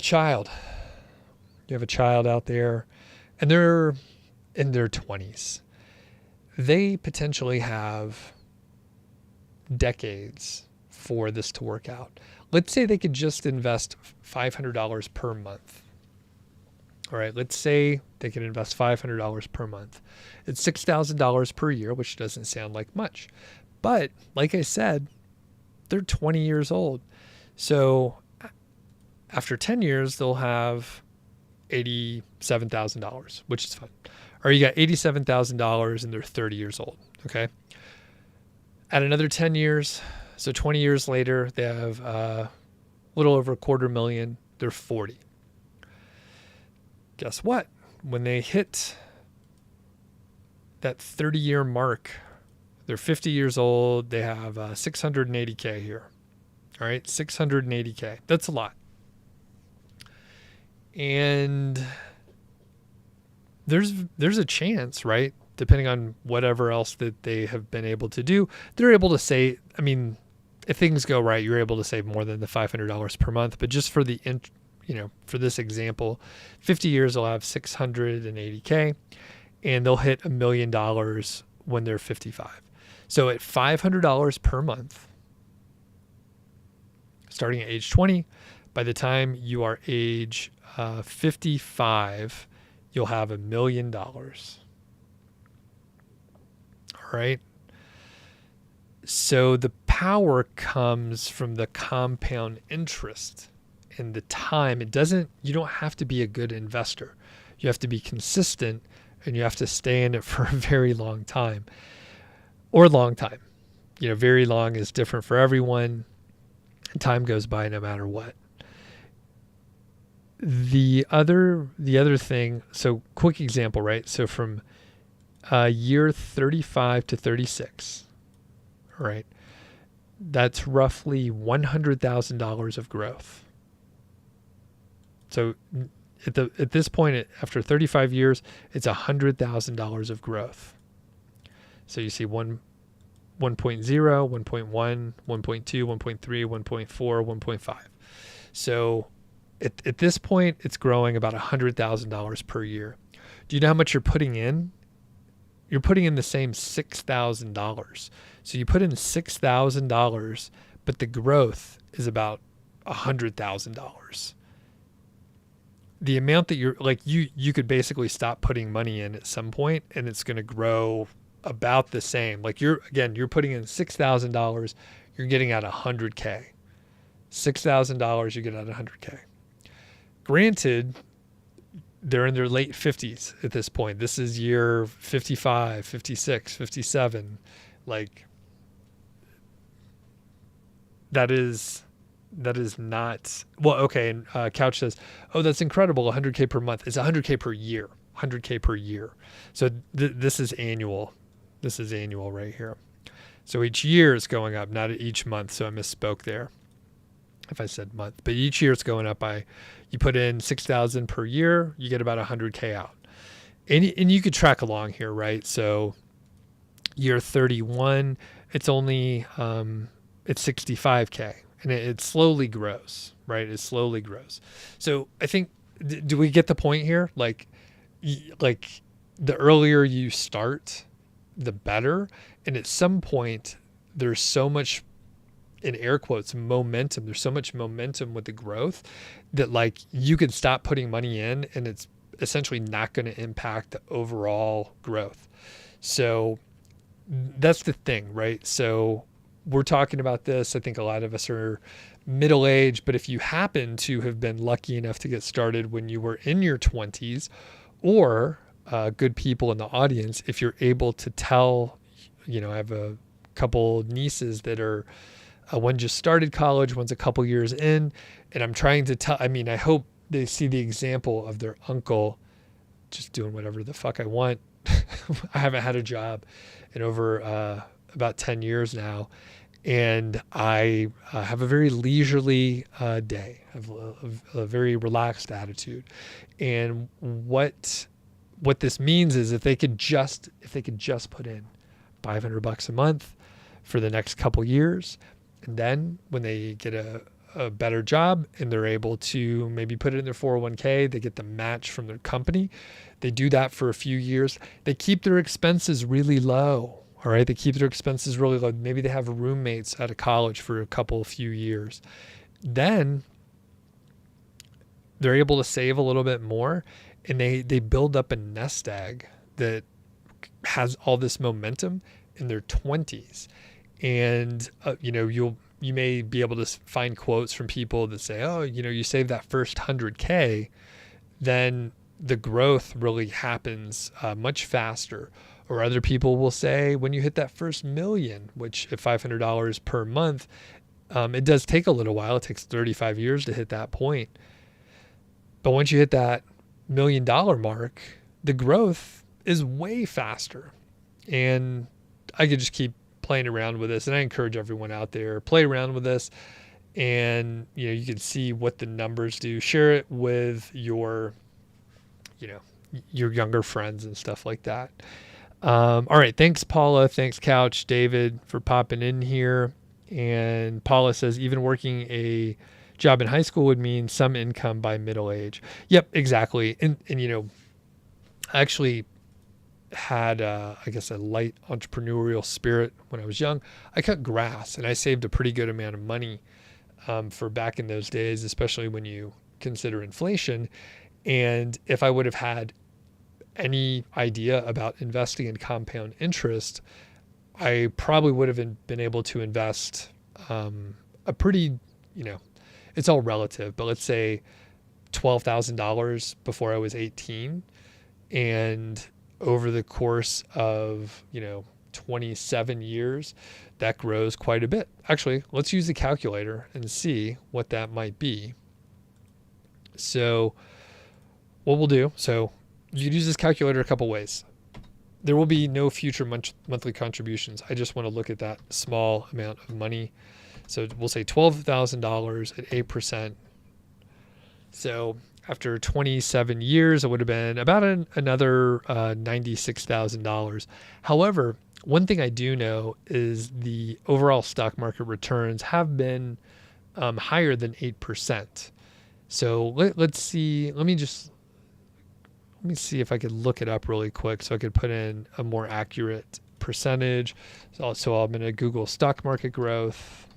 child. You have a child out there, and they're in their 20s. They potentially have decades for this to work out. Let's say they could just invest $500 per month. All right, let's say they can invest $500 per month. It's $6,000 per year, which doesn't sound like much. But like I said, they're 20 years old. So after 10 years, they'll have $87,000, which is fun. Or you got $87,000 and they're 30 years old. Okay. At another 10 years, so 20 years later, they have a little over $250,000. They're 40. Guess what? When they hit that 30-year mark. They're 50 years old. They have 680K here. All right, 680K. That's a lot. And there's a chance, right? Depending on whatever else that they have been able to do, they're able to say, I mean, if things go right, you're able to save more than the $500 per month. But just for for this example, 50 years, they'll have 680K, and they'll hit $1 million when they're 55. So at $500 per month, starting at age 20, by the time you are age 55, you'll have $1 million. All right. So the power comes from the compound interest and the time. You don't have to be a good investor. You have to be consistent, and you have to stay in it for a very long time, or long time. Very long is different for everyone. Time goes by no matter what. The other thing, so quick example, right? So from year 35 to 36, right? That's roughly $100,000 of growth. So at this point, after 35 years, it's $100,000 of growth. So you see 1.0, 1.1, 1.2, 1.3, 1.4, 1.5. So at this point, it's growing about $100,000 per year. Do you know how much you're putting in? You're putting in the same $6,000. So you put in $6,000, but the growth is about $100,000. The amount that you could basically stop putting money in at some point, and it's going to grow about the same. Like you're putting in $6,000, you're getting out $100K. $6,000, you get out $100K. Granted, they're in their late 50s at this point. This is year 55, 56, 57. Like that is not, well, okay. And Couch says, oh, that's incredible. 100K per month. It's 100K per year, 100K per year. So this is annual. This is annual right here. So each year is going up, not each month. So I misspoke there if I said month, but each year it's going up you put in 6,000 per year, you get about 100K out. And you could track along here, right? So year 31, it's only, it's 65K, and it slowly grows, right? It slowly grows. So I think, do we get the point here? Like the earlier you start, the better. And at some point, there's so much, in air quotes, momentum. There's so much momentum with the growth that like you could stop putting money in, and it's essentially not going to impact the overall growth. So that's the thing, right? So we're talking about this. I think a lot of us are middle-aged, but if you happen to have been lucky enough to get started when you were in your 20s, or good people in the audience, if you're able to tell, I have a couple nieces that are, one just started college, one's a couple years in, and I'm trying to tell, I hope they see the example of their uncle just doing whatever the fuck I want. I haven't had a job in over about 10 years now, and I have a very leisurely day. I have a very relaxed attitude. And what this means is if they could just put in $500 a month for the next couple years, and then when they get a better job and they're able to maybe put it in their 401k, they get the match from their company. They do that for a few years. They keep their expenses really low. All right. They keep their expenses really low. Maybe they have roommates out of college for a few years. Then they're able to save a little bit more, and they build up a nest egg that has all this momentum in their 20s. And, you may be able to find quotes from people that say, oh, you save that first 100K, then the growth really happens much faster. Or other people will say when you hit that first million, which at $500 per month, it does take a little while. It takes 35 years to hit that point. But once you hit that $1 million mark, the growth is way faster. And I could just keep playing around with this. And I encourage everyone out there, play around with this. And, you can see what the numbers do. Share it with your younger friends and stuff like that. All right. Thanks, Paula. Thanks, Couch David, for popping in here. And Paula says, even working a job in high school would mean some income by middle age. Yep, exactly. And I actually had, a light entrepreneurial spirit when I was young. I cut grass and I saved a pretty good amount of money for back in those days, especially when you consider inflation. And if I would have had any idea about investing in compound interest, I probably would have been able to invest a pretty, it's all relative, but let's say $12,000 before I was 18. And over the course of, 27 years, that grows quite a bit. Actually, let's use the calculator and see what that might be. So what we'll do, you could use this calculator a couple ways. There will be no future monthly contributions. I just want to look at that small amount of money. So we'll say $12,000 at 8%. So after 27 years, it would have been about another $96,000. However, one thing I do know is the overall stock market returns have been higher than 8%. So let's see. Let me see if I could look it up really quick so I could put in a more accurate percentage. So I'm going to Google stock market growth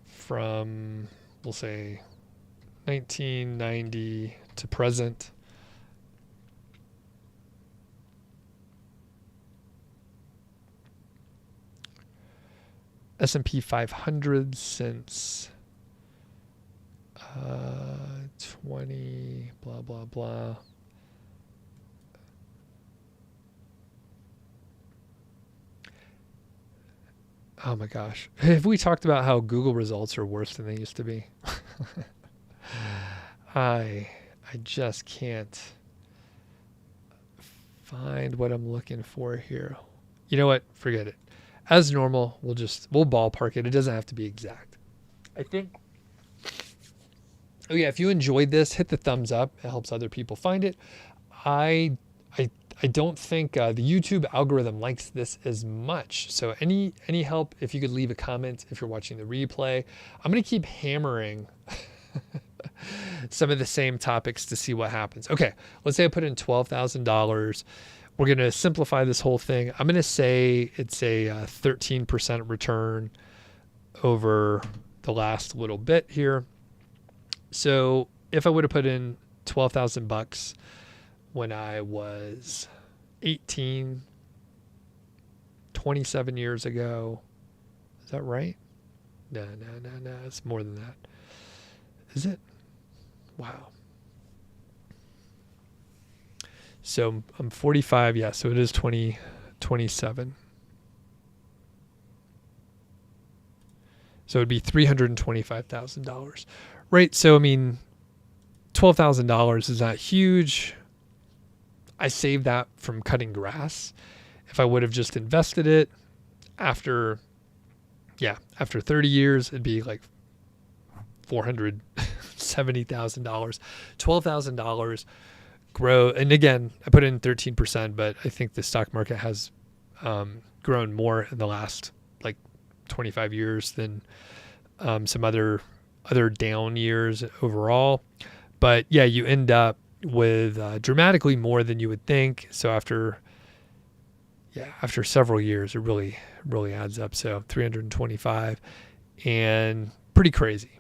from, we'll say, 1990 to present. S&P 500 since 20 blah blah blah. Oh my gosh, have we talked about how Google results are worse than they used to be? I just can't find what I'm looking for here. You know what, forget it. As normal, we'll ballpark it. It doesn't have to be exact. I think. Oh yeah, if you enjoyed this, hit the thumbs up. It helps other people find it. I don't think the YouTube algorithm likes this as much. So any help, if you could leave a comment if you're watching the replay. I'm going to keep hammering some of the same topics to see what happens. Okay, let's say I put in $12,000. We're going to simplify this whole thing. I'm going to say it's a 13% return over the last little bit here. So if I would have put in $12,000 when I was 18, 27 years ago, is that right? No, it's more than that. Is it? Wow. So I'm 45. Yeah, so it is 2027. So it'd be $325,000. Right. So, I mean, $12,000 is not huge. I saved that from cutting grass. If I would have just invested it after 30 years, it'd be like $470,000. $12,000 grow. And again, I put in 13%, but I think the stock market has grown more in the last like 25 years than some other down years overall. But yeah, you end up with dramatically more than you would think. So after several years, it really adds up. So 325 and pretty crazy.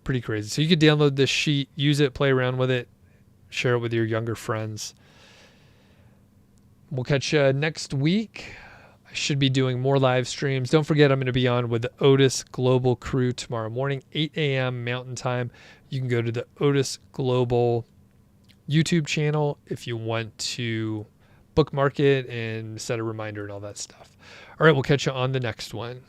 So you could download this sheet, use it, play around with it, share it with your younger friends. We'll catch you next week. I should be doing more live streams. Don't forget, I'm going to be on with the Otis Global crew tomorrow morning, 8 a.m. Mountain Time. You can go to the Otis Global YouTube channel if you want to bookmark it and set a reminder and all that stuff. All right, we'll catch you on the next one.